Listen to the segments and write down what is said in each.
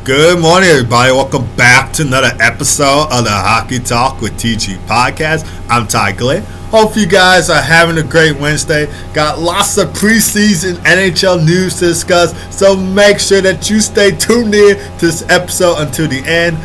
Good morning, everybody. Welcome back to another episode of the Hockey Talk with TG podcast. I'm Ty Glenn. Hope you guys are having a great Wednesday. Got lots of preseason NHL news to discuss, so make sure that you stay tuned in to this episode until the end.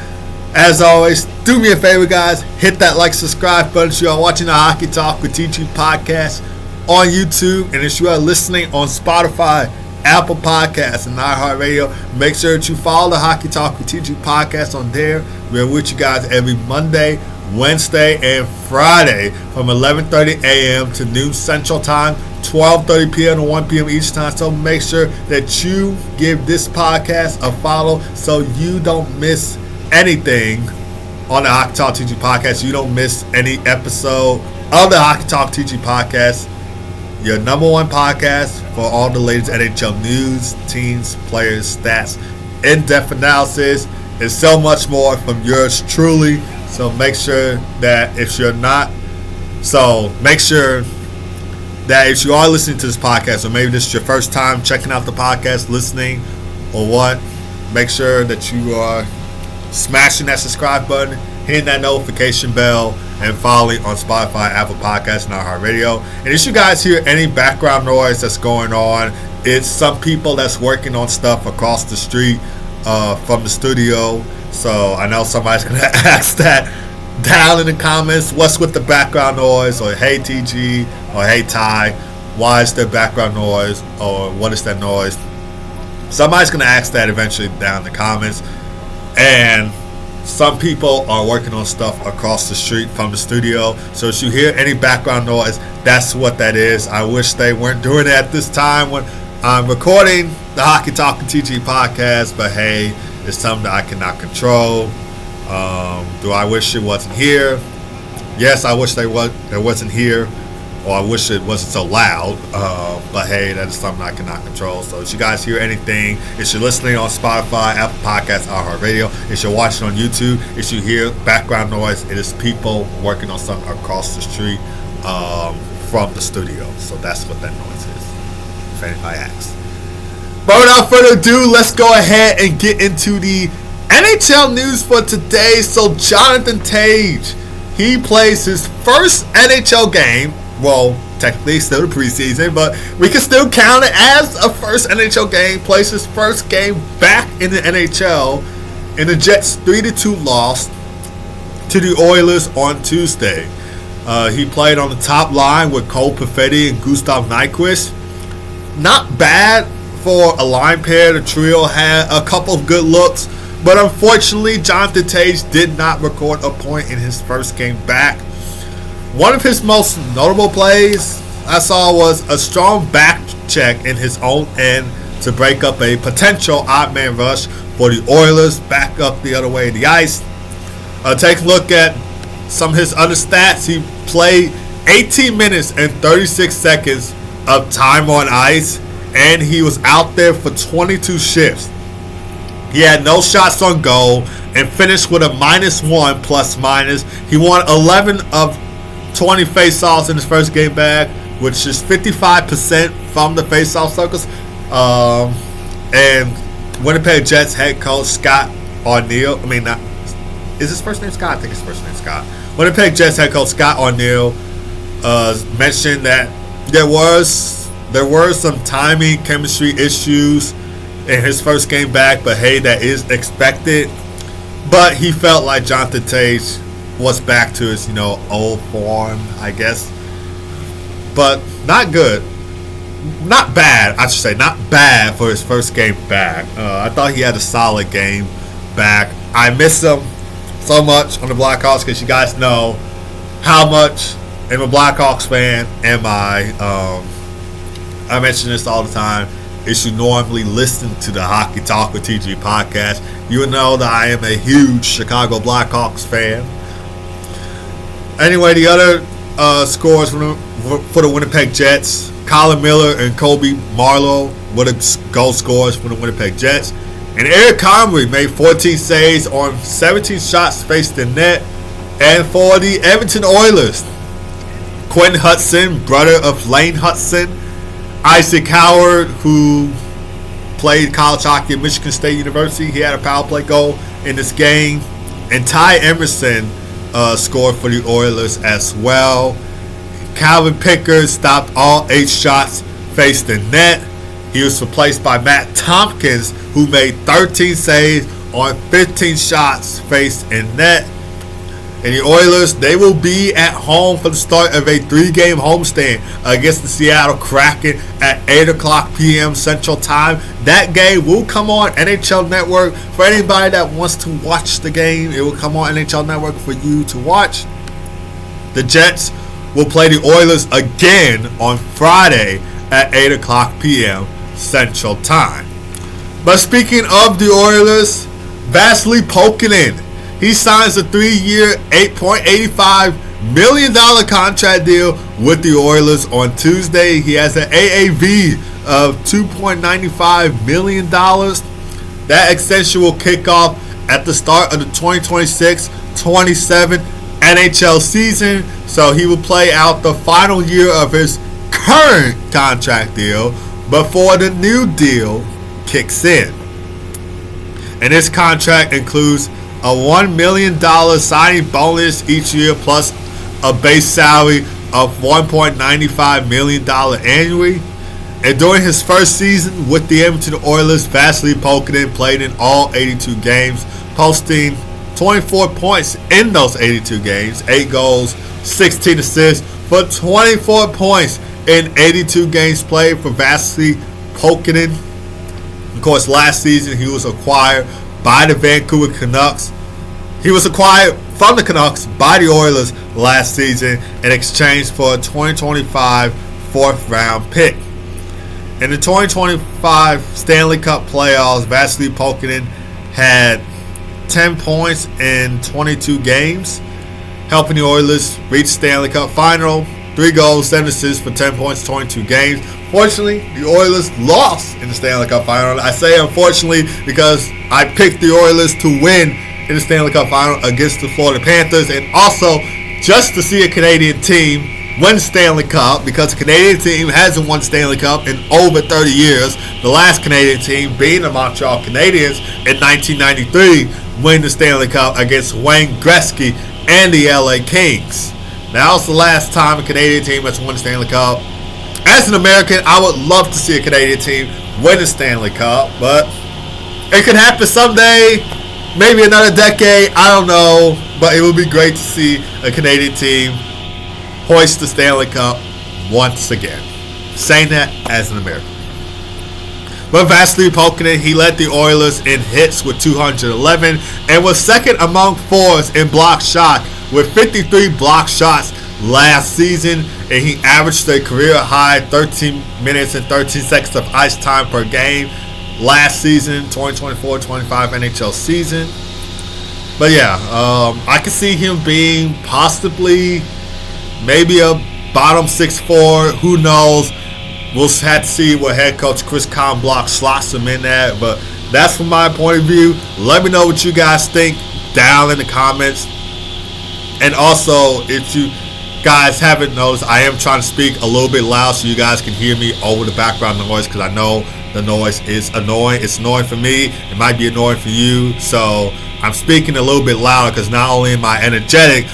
As always, do me a favor, guys. Hit that like, subscribe button if you are watching the Hockey Talk with TG podcast on YouTube, and if you are listening on Spotify, Apple Podcasts, and iHeartRadio, make sure that you follow the Hockey Talk with TG podcast on there. We're with you guys every Monday, Wednesday, and Friday from 11:30 a.m. to noon Central Time, 12:30 p.m. to 1 p.m. each time. So make sure that you give this podcast a follow so you don't miss anything on the Hockey Talk TG podcast. You don't miss any episode of the Hockey Talk TG podcast. Your number one podcast for all the latest NHL news, teams, players, stats, in-depth analysis, and so much more from yours truly. So make sure that if you are listening to this podcast, or maybe this is your first time checking out the podcast, listening, or what, make sure that you are smashing that subscribe button, hitting that notification bell, and following on Spotify, Apple Podcasts, and iHeartRadio. And if you guys hear any background noise that's going on, it's some people that's working on stuff across the street from the studio. So I know somebody's going to ask that down in the comments, what's with the background noise? Or hey TG, or hey Ty, why is there background noise? Or what is that noise? Somebody's going to ask that eventually down in the comments. And some people are working on stuff across the street from the studio. So if you hear any background noise, that's what that is. I wish they weren't doing it at this time when I'm recording the Hockey Talk and TG podcast. But hey, it's something that I cannot control. Do I wish it wasn't here? Yes, I wish it wasn't here. Or I wish it wasn't so loud. But hey, that is something I cannot control. So if you guys hear anything, if you're listening on Spotify, Apple Podcasts, iHeartRadio, if you're watching on YouTube, if you hear background noise, it is people working on something across the street from the studio. So that's what that noise is, if anybody asks. But without further ado, let's go ahead and get into the NHL news for today. So Jonathan Toews, he plays his first NHL game. Well, technically still the preseason, but we can still count it as a first NHL game. Plays his first game back in the NHL in the Jets' 3-2 loss to the Oilers on Tuesday. He played on the top line with Perfetti and Gustav Nyquist. Not bad for a line pair. The trio had a couple of good looks, but unfortunately, Jonathan Toews did not record a point in his first game back. One of his most notable plays I saw was a strong back check in his own end to break up a potential odd man rush for the Oilers back up the other way of the ice. Take a look at some of his other stats. He played 18 minutes and 36 seconds of time on ice, and he was out there for 22 shifts. He had no shots on goal and finished with a -1 plus-minus. He won 11 of 20 faceoffs in his first game back, which is 55% from the faceoff circles. And Winnipeg Jets head coach Scott Arniel, is his first name Scott? I think his first name is Scott. Winnipeg Jets head coach Scott Arniel mentioned that there were some timing, chemistry issues in his first game back, but hey, that is expected. But he felt like Jonathan Toews was back to his, old form, I guess. But not good. Not bad, I should say. Not bad for his first game back. I thought he had a solid game back. I miss him so much on the Blackhawks because you guys know how much of a Blackhawks fan am I. I mention this all the time. If you normally listen to the Hockey Talk with TG podcast, you know that I am a huge Chicago Blackhawks fan. Anyway, the other scores for the Winnipeg Jets, Colin Miller and Kobe Marlowe were the goal scorers for the Winnipeg Jets. And Eric Comrie made 14 saves on 17 shots faced in net. And for the Edmonton Oilers, Quentin Hudson, brother of Lane Hudson, Isaac Howard, who played college hockey at Michigan State University. He had a power play goal in this game. And Ty Emerson scored for the Oilers as well. Calvin Pickard stopped all 8 shots faced in net. He was replaced by Matt Tompkins, who made 13 saves on 15 shots faced in net. And the Oilers, they will be at home for the start of a 3-game homestand against the Seattle Kraken at 8 o'clock p.m. Central Time. That game will come on NHL Network. For anybody that wants to watch the game, it will come on NHL Network for you to watch. The Jets will play the Oilers again on Friday at 8 o'clock p.m. Central Time. But speaking of the Oilers, Vasily Podkolzin, he signs a 3-year, $8.85 million contract deal with the Oilers on Tuesday. He has an AAV of $2.95 million. That extension will kick off at the start of the 2026-27 NHL season. So he will play out the final year of his current contract deal before the new deal kicks in. And this contract includes a $1 million signing bonus each year plus a base salary of $1.95 million annually. And during his first season with the Edmonton Oilers, Vasily Podkolzin played in all 82 games, posting 24 points in those 82 games, 8 goals, 16 assists for 24 points in 82 games played for Vasily Podkolzin. Of course, last season he was acquired by the Vancouver Canucks. He was acquired from the Canucks by the Oilers last season in exchange for a 2025 4th-round pick. In the 2025 Stanley Cup playoffs, Vasily Podkolzin had 10 points in 22 games, helping the Oilers reach the Stanley Cup final. 3 goals, 7 assists for 10 points, 22 games. Fortunately, the Oilers lost in the Stanley Cup final. I say unfortunately because I picked the Oilers to win in the Stanley Cup final against the Florida Panthers, and also just to see a Canadian team win the Stanley Cup, because the Canadian team hasn't won Stanley Cup in over 30 years. The last Canadian team being the Montreal Canadiens in 1993 win the Stanley Cup against Wayne Gretzky and the LA Kings. Now it's the last time a Canadian team has won the Stanley Cup. As an American, I would love to see a Canadian team win the Stanley Cup, but it could happen someday, maybe another decade, I don't know, but it would be great to see a Canadian team hoist the Stanley Cup once again. Saying that as an American. But Vasily Podkolzin, he led the Oilers in hits with 211 and was second among forwards in block shot with 53 block shots last season, and he averaged a career high 13 minutes and 13 seconds of ice time per game last season, 2024-25 NHL season. But yeah, I can see him being possibly maybe a bottom 6-4. Who knows? We'll have to see what head coach Chris Conblock slots him in at. But that's from my point of view. Let me know what you guys think down in the comments. And also, if you guys haven't noticed, I am trying to speak a little bit loud so you guys can hear me over the background noise, because I know the noise is annoying. It's annoying for me. It might be annoying for you. So I'm speaking a little bit louder because not only am I energetic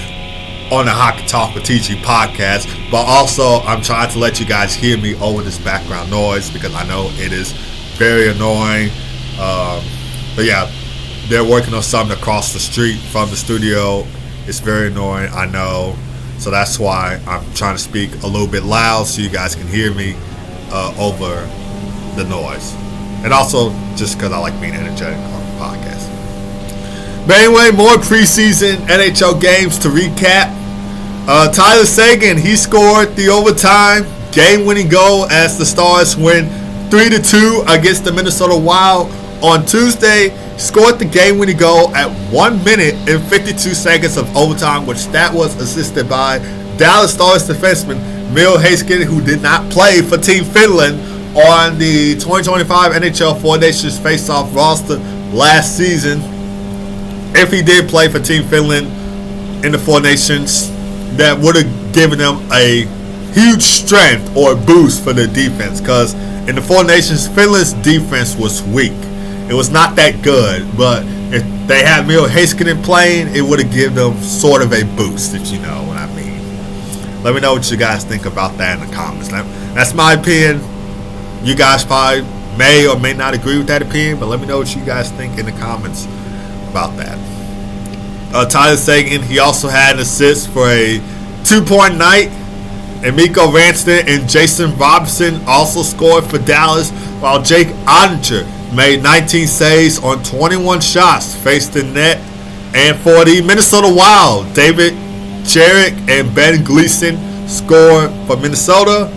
on the Hockey Talk with TG podcast, but also I'm trying to let you guys hear me over this background noise, because I know it is very annoying. But yeah, they're working on something across the street from the studio. It's very annoying, I know. So that's why I'm trying to speak a little bit loud so you guys can hear me over the noise. And also just because I like being energetic on the podcast. But anyway, more preseason NHL games to recap. Tyler Seguin, he scored the overtime game-winning goal as the Stars win 3-2 against the Minnesota Wild on Tuesday. Scored the game-winning goal at 1 minute and 52 seconds of overtime, which that was assisted by Dallas Stars defenseman Mil Heiskanen, who did not play for Team Finland on the 2025 NHL Four Nations Face-Off roster last season. If he did play for Team Finland in the Four Nations, that would have given them a huge strength or boost for their defense, because in the Four Nations, Finland's defense was weak. It was not that good, but if they had Miro Heiskanen playing, it would have given them sort of a boost, if you know what I mean. Let me know what you guys think about that in the comments. That's my opinion. You guys probably may or may not agree with that opinion, but let me know what you guys think in the comments about that. Tyler Seguin, he also had an assist for a 2-point night. And Mikko Rantanen and Jason Robinson also scored for Dallas, while Jake Oettinger made 19 saves on 21 shots faced the net. And for the Minnesota Wild, David Cherrick and Ben Gleason scored for Minnesota.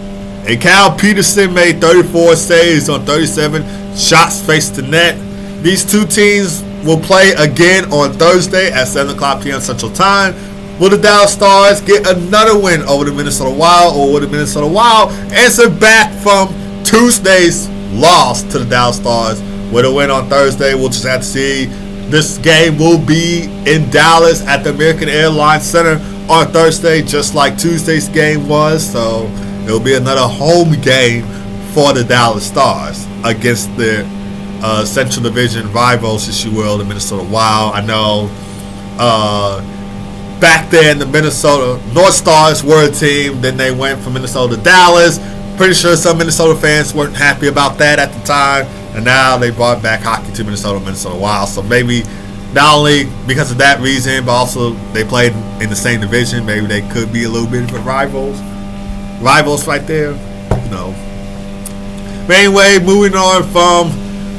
And Cal Peterson made 34 saves on 37 shots faced the net. These two teams will play again on Thursday at 7 o'clock p.m. Central Time. Will the Dallas Stars get another win over the Minnesota Wild, or will the Minnesota Wild answer back from Tuesday's loss to the Dallas Stars with a win on Thursday? We'll just have to see. This game will be in Dallas at the American Airlines Center on Thursday, just like Tuesday's game was. So it'll be another home game for the Dallas Stars against the Central Division rivals, if you will, the Minnesota Wild. I know back then the Minnesota North Stars were a team. Then they went from Minnesota to Dallas. Pretty sure some Minnesota fans weren't happy about that at the time. And now they brought back hockey to Minnesota Wild. So maybe not only because of that reason, but also they played in the same division. Maybe they could be a little bit of a rivals right there. You know. But anyway, moving on from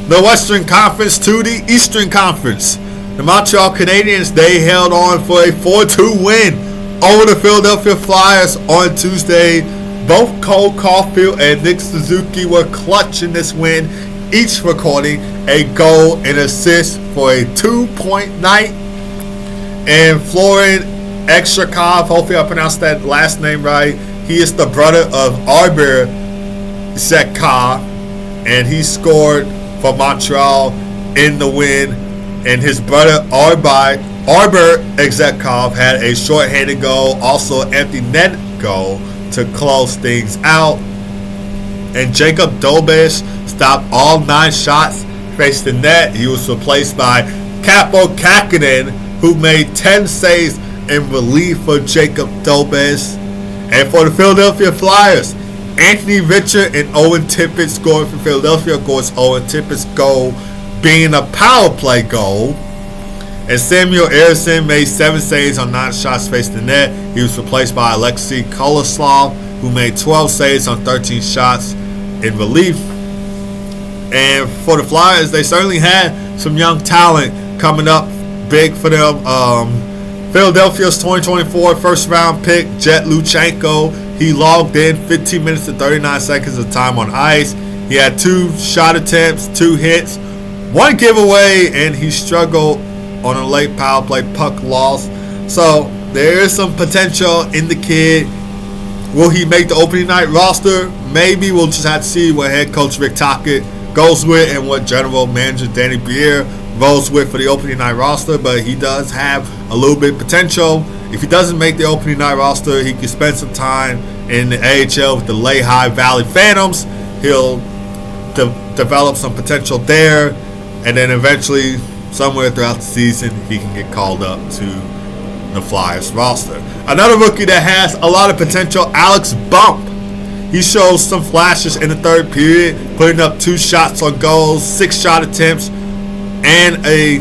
the Western Conference to the Eastern Conference. The Montreal Canadiens, they held on for a 4-2 win over the Philadelphia Flyers on Tuesday. Both Cole Caufield and Nick Suzuki were clutch in this win, each recording a goal and assist for a 2-point night. And Florian Ekshakov, hopefully I pronounced that last name right, he is the brother of Arber Zetkov, and he scored for Montreal in the win. And his brother Arber Zetkov had a shorthanded goal, also an empty net goal to close things out. And Jacob Dobes stopped all 9 shots faced the net. He was replaced by Capo Kakinen, who made 10 saves in relief for Jacob Dobes. And for the Philadelphia Flyers, Anthony Richard and Owen Tippett scored for Philadelphia. Of course, Owen Tippett's goal being a power play goal. And Samuel Eriksson made 7 saves on 9 shots faced the net. He was replaced by Alexei Koloslav, who made 12 saves on 13 shots in relief. And for the Flyers, they certainly had some young talent coming up big for them. Philadelphia's 2024 first-round pick, Jet Luchenko, he logged in 15 minutes and 39 seconds of time on ice. He had 2 shot attempts, 2 hits, 1 giveaway, and he struggled on a late power play puck loss. So there is some potential in the kid. Will he make the opening night roster? Maybe. We'll just have to see what head coach Rick Tocchet goes with and what general manager Danny Briere rolls with for the opening night roster. But he does have a little bit of potential. If he doesn't make the opening night roster, he can spend some time in the AHL with the Lehigh Valley Phantoms. He'll develop some potential there, and then eventually, somewhere throughout the season, he can get called up to the Flyers roster. Another rookie that has a lot of potential, Alex Bump. He shows some flashes in the third period, putting up 2 shots on goals, 6 shot attempts, and a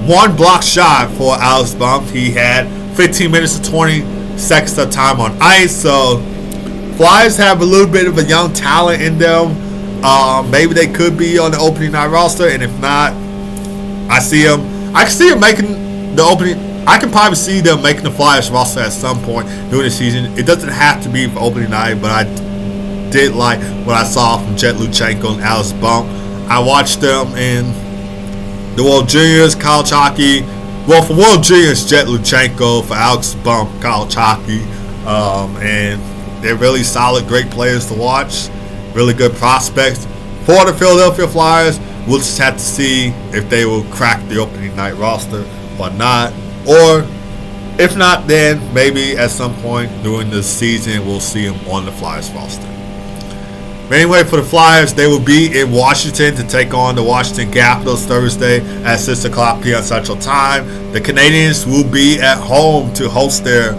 1 block shot for Alex Bump. He had 15 minutes and 20 seconds of time on ice. So Flyers have a little bit of a young talent in them. Maybe they could be on the opening night roster, and if not, I can see them making the opening. I can probably see them making the Flyers roster at some point during the season. It doesn't have to be for opening night, but I did like what I saw from Jet Luchenko and Alex Bump. I watched them in the World Juniors, college hockey. Well, for World Juniors, Jet Luchenko. For Alex Bump, college hockey. And they're really solid, great players to watch. Really good prospects. For the Philadelphia Flyers, we'll just have to see if they will crack the opening night roster or not. Or if not, then maybe at some point during the season we'll see them on the Flyers roster. But anyway, for the Flyers, they will be in Washington to take on the Washington Capitals Thursday at 6 o'clock p.m. Central Time. The Canadiens will be at home to host their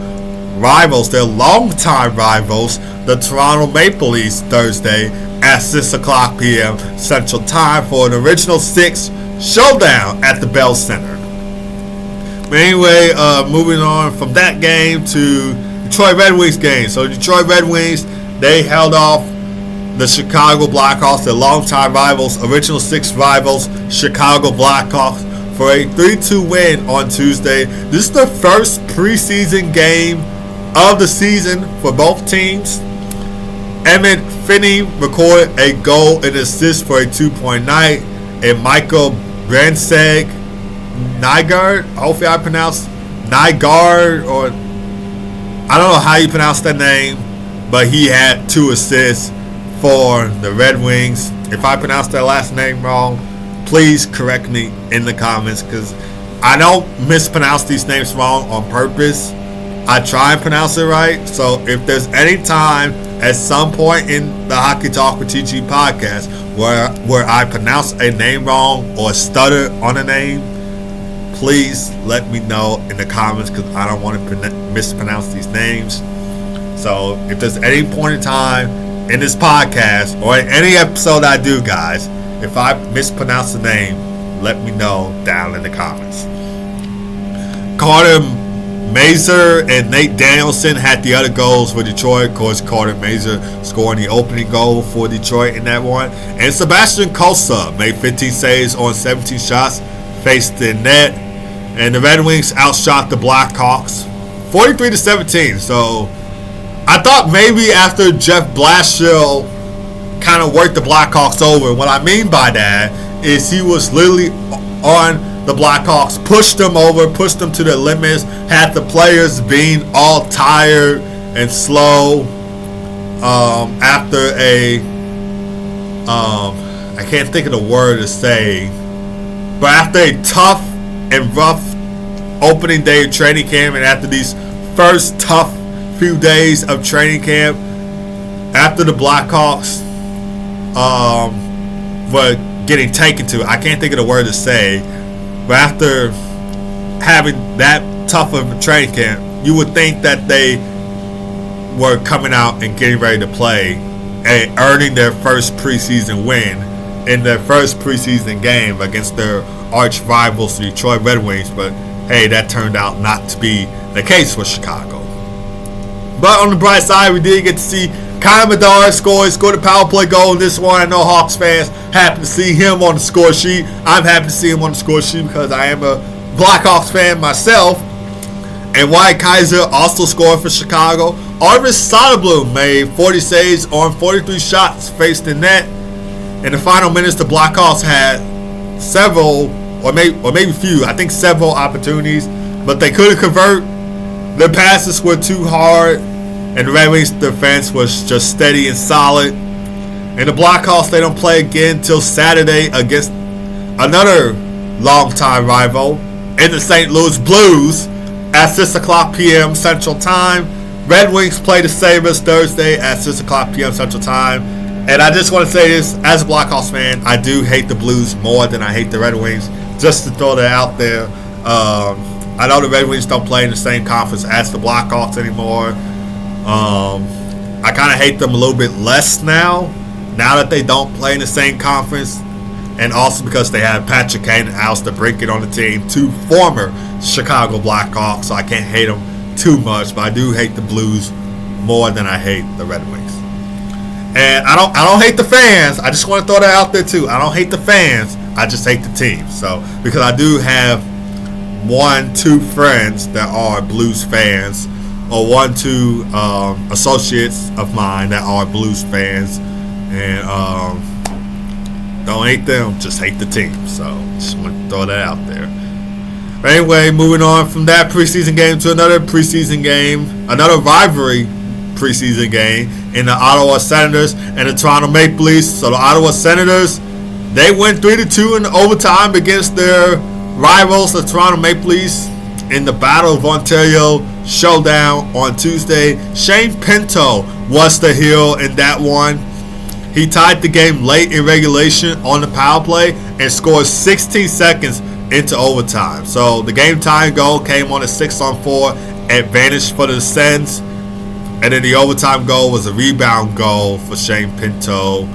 rivals, their longtime rivals, the Toronto Maple Leafs, Thursday at 6 o'clock p.m. Central Time for an Original Six showdown at the Bell Center. But anyway, moving on from that game to Detroit Red Wings game. So Detroit Red Wings, they held off the Chicago Blackhawks, their longtime rivals, Original Six rivals, Chicago Blackhawks, for a 3-2 win on Tuesday. This is the first preseason game of the season for both teams. Emmett Finney recorded a goal and assist for a 2-point night, and Michael Brandseg Nygaard, hopefully I pronounced Nygaard, or I don't know how you pronounce that name, but he had 2 assists for the Red Wings. If I pronounced that last name wrong, please correct me in the comments, because I don't mispronounce these names wrong on purpose. I try and pronounce it right. So if there's any time at some point in the Hockey Talk with TG podcast where I pronounce a name wrong or stutter on a name, please let me know in the comments, because I don't want to mispronounce these names. So if there's any point in time in this podcast or in any episode I do, guys, if I mispronounce the name, let me know down in the comments. Carter Mazur and Nate Danielson had the other goals for Detroit. Of course, Carter Mazur scoring the opening goal for Detroit in that one. And Sebastian Cossa made 15 saves on 17 shots faced the net. And the Red Wings outshot the Blackhawks 43-17. So I thought maybe after Jeff Blashill kind of worked the Blackhawks over. What I mean by that is he was literally on the Blackhawks, pushed them over, pushed them to their limits, had the players being all tired and slow after a I can't think of the word to say, but after a tough and rough opening day of training camp, and after these first tough few days of training camp, after the Blackhawks were getting taken to, I can't think of the word to say, but after having that tough of a training camp, you would think that they were coming out and getting ready to play and earning their first preseason win in their first preseason game against their arch rivals, the Detroit Red Wings. But hey, that turned out not to be the case for Chicago. But on the bright side, we did get to see Kyle Bedard scored the power play goal in this one. I know Hawks fans happy to see him on the score sheet. I'm happy to see him on the score sheet because I am a Blackhawks fan myself. And Wyatt Kaiser also scored for Chicago. Arvis Soderblom made 40 saves on 43 shots faced in net. In the final minutes, the Blackhawks had several, or maybe few, I think several opportunities, but they couldn't convert. Their passes were too hard, and the Red Wings defense was just steady and solid. And the Blackhawks, they don't play again until Saturday against another longtime rival in the St. Louis Blues at 6 o'clock p.m. Central Time. Red Wings play the Sabres Thursday at 6 o'clock p.m. Central Time. And I just want to say this, as a Blackhawks fan, I do hate the Blues more than I hate the Red Wings. Just to throw that out there. I know the Red Wings don't play in the same conference as the Blackhawks anymore. I kind of hate them a little bit less now that they don't play in the same conference. And also because they have Patrick Kane and Alistair Brinkett on the team, 2 former Chicago Blackhawks, so I can't hate them too much. But I do hate the Blues more than I hate the Red Wings. And I don't hate the fans. I just want to throw that out there too. I don't hate the fans. I just hate the team. So because I do have 1-2 friends that are Blues fans, or 1-2 associates of mine that are Blues fans, and don't hate them, just hate the team. So just want to throw that out there. But anyway, moving on from that preseason game to another preseason game, another rivalry preseason game in the Ottawa Senators and the Toronto Maple Leafs. So the Ottawa Senators, they went 3-2 in overtime against their rivals, the Toronto Maple Leafs, in the Battle of Ontario showdown on Tuesday. Shane Pinto was the heel in that one. He tied the game late in regulation on the power play and scored 16 seconds into overtime. So the game tying goal came on a 6-on-4 advantage for the Sens. And then the overtime goal was a rebound goal for Shane Pinto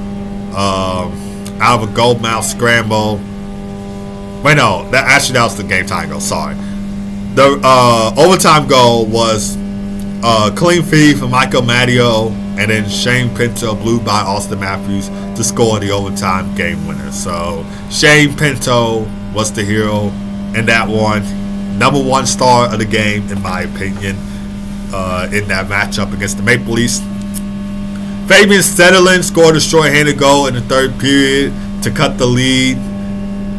out of a goal mouth scramble. Wait, no, that was the game tying goal. Sorry. The overtime goal was a clean feed for Michael Matteo, and then Shane Pinto blew by Austin Matthews to score the overtime game winner. So Shane Pinto was the hero in that one. Number one star of the game, in my opinion, in that matchup against the Maple Leafs. Fabian Zetterlund scored a short-handed goal in the third period to cut the lead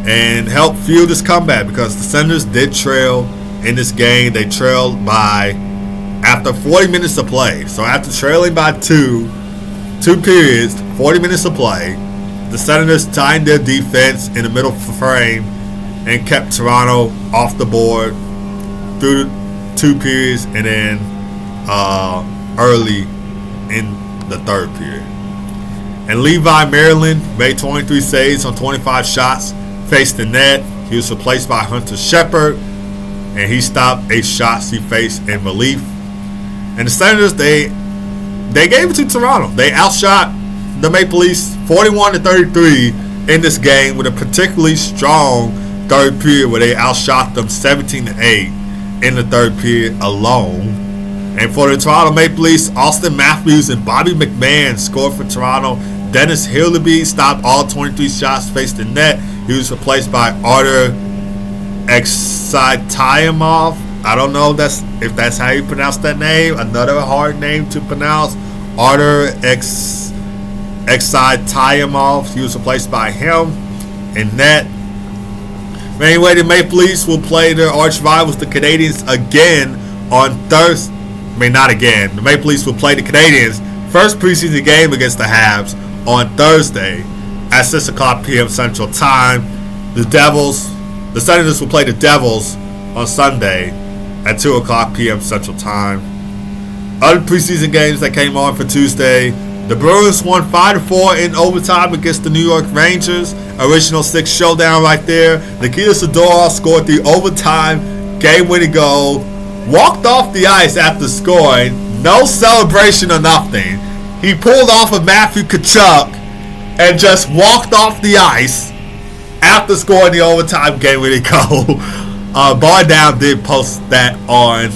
and help fuel this comeback, because the Senators did trail in this game. They trailed by after 40 minutes of play. So after trailing by two periods, 40 minutes of play, the Senators tightened their defense in the middle frame and kept Toronto off the board through 2 periods and then early in the third period. And Levi Maryland made 23 saves on 25 shots, faced the net. He was replaced by Hunter Shepard, and he stopped 8 shots he faced in relief. And the Senators, they gave it to Toronto. They outshot the Maple Leafs 41-33 in this game, with a particularly strong third period where they outshot them 17-8 in the third period alone. And for the Toronto Maple Leafs, Austin Matthews and Bobby McMahon scored for Toronto. Dennis Hilleby stopped all 23 shots faced the net. He was replaced by Artur Exytayamov. I don't know if that's how you pronounce that name. Another hard name to pronounce. Artur Exytayamov. He was replaced by him in net. Anyway, the Maple Leafs will play their arch rivals, the Canadiens, again on Thursday. Not again. The Maple Leafs will play the Canadiens' first preseason game against the Habs on Thursday at 6 o'clock p.m. Central Time. The Senators will play the Devils on Sunday at 2 o'clock p.m. Central Time. Other preseason games that came on for Tuesday: the Bruins won 5-4 in overtime against the New York Rangers. Original 6 showdown right there. Nikita Zadorov scored the overtime game-winning goal. Walked off the ice after scoring. No celebration or nothing. He pulled off of Matthew Tkachuk and just walked off the ice after scoring the overtime game-winning goal. Bar Down did post that on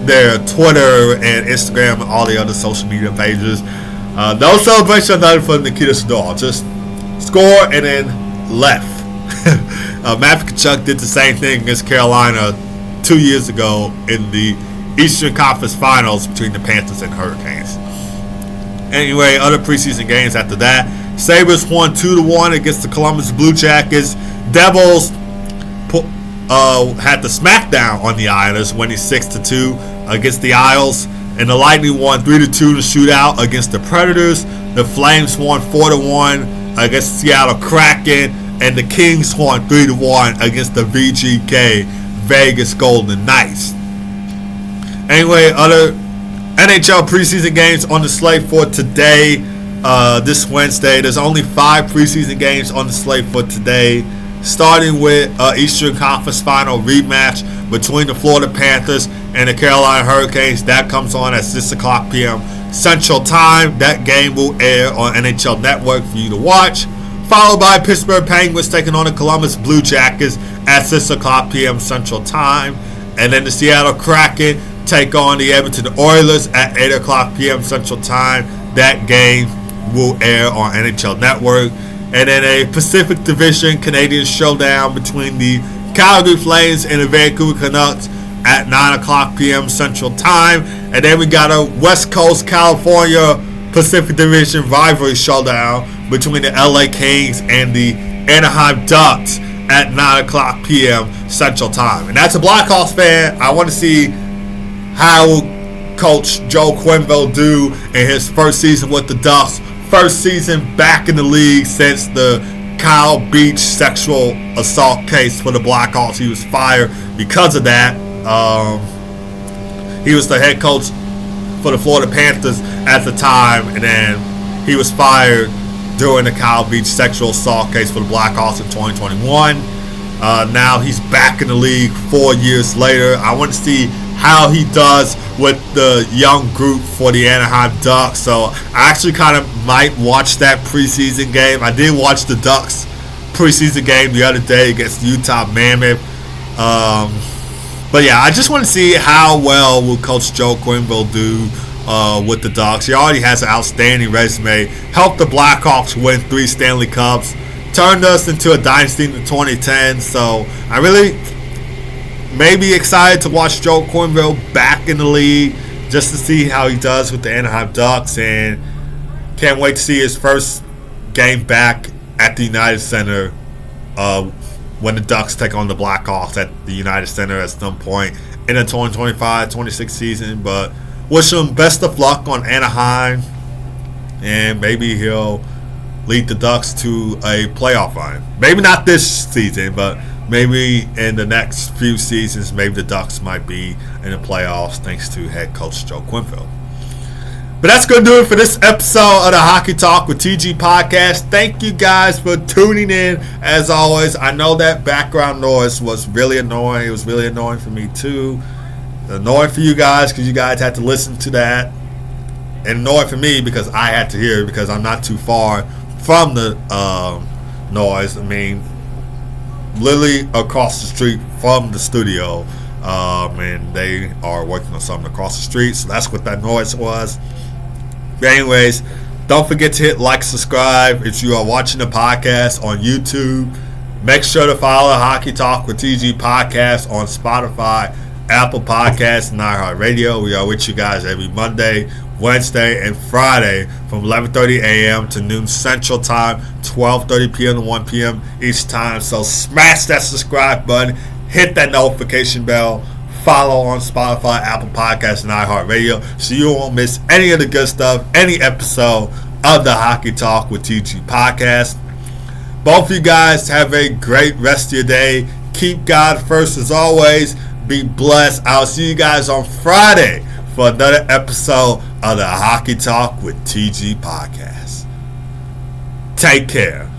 their Twitter and Instagram and all the other social media pages. No celebration or nothing for Nikita Zadorov. Just score and then left. Matthew Tkachuk did the same thing against Carolina 2 years ago in the Eastern Conference Finals between the Panthers and Hurricanes. Anyway, other preseason games after that: Sabres won 2-1 against the Columbus Blue Jackets. Devils had the smackdown on the Islanders, winning 6-2 against the Isles. And the Lightning won 3-2 in the shootout against the Predators. The Flames won 4-1 against the Seattle Kraken. And the Kings won 3-1 against the VGK Vegas Golden Knights. Anyway, other NHL preseason games on the slate for today, this Wednesday. There's only 5 preseason games on the slate for today, starting with Eastern Conference Final rematch between the Florida Panthers and the Carolina Hurricanes. That comes on at 6 o'clock p.m. Central Time. That game will air on NHL Network for you to watch. Followed by Pittsburgh Penguins taking on the Columbus Blue Jackets at 6 o'clock p.m. Central Time. And then the Seattle Kraken take on the Edmonton Oilers at 8 o'clock p.m. Central Time. That game will air on NHL Network. And then a Pacific Division Canadian showdown between the Calgary Flames and the Vancouver Canucks at 9 o'clock p.m. Central Time. And then we got a West Coast California Pacific Division rivalry showdown between the LA Kings and the Anaheim Ducks at 9 o'clock p.m. Central Time. And that's a Blackhawks fan. I want to see how Coach Joe Quenneville do in his first season with the Ducks. First season back in the league since the Kyle Beach sexual assault case for the Blackhawks. He was fired because of that. He was the head coach for the Florida Panthers at the time, and then He was fired during the Kyle Beach sexual assault case for the Blackhawks in 2021. Now he's back in the league 4 years later. I want to see how he does with the young group for the Anaheim Ducks. So I actually kind of might watch that preseason game. I did watch the Ducks preseason game the other day against the Utah Mammoth. But yeah, I just want to see how well will Coach Joe Quenneville do with the Ducks. He already has an outstanding resume. Helped the Blackhawks win 3 Stanley Cups. Turned us into a dynasty in 2010. So I really may be excited to watch Joe Quenneville back in the league just to see how he does with the Anaheim Ducks. And can't wait to see his first game back at the United Center when the Ducks take on the Blackhawks at the United Center at some point in the 2025-26 season. But wish him best of luck on Anaheim, and maybe he'll lead the Ducks to a playoff run. Maybe not this season, but maybe in the next few seasons, maybe the Ducks might be in the playoffs thanks to head coach Joe Quenneville. But that's going to do it for this episode of the Hockey Talk with TG podcast. Thank you guys for tuning in. As always, I know that background noise was really annoying. It was really annoying for me too. Annoying for you guys because you guys had to listen to that. And annoying for me because I had to hear it because I'm not too far from the noise. I mean, literally across the street from the studio. And they are working on something across the street. So that's what that noise was. But anyways, don't forget to hit like, subscribe if you are watching the podcast on YouTube. Make sure to follow Hockey Talk with TG podcast on Spotify, Apple Podcasts, and iHeartRadio. We are with you guys every Monday, Wednesday, and Friday from 11:30 a.m. to noon Central Time, 12:30 p.m. to 1 p.m. each time. So smash that subscribe button, hit that notification bell, follow on Spotify, Apple Podcasts, and iHeartRadio so you won't miss any of the good stuff, any episode of the Hockey Talk with TG podcast. Both of you guys have a great rest of your day. Keep God first as always. Be blessed. I'll see you guys on Friday for another episode of the Hockey Talk with TG podcast. Take care.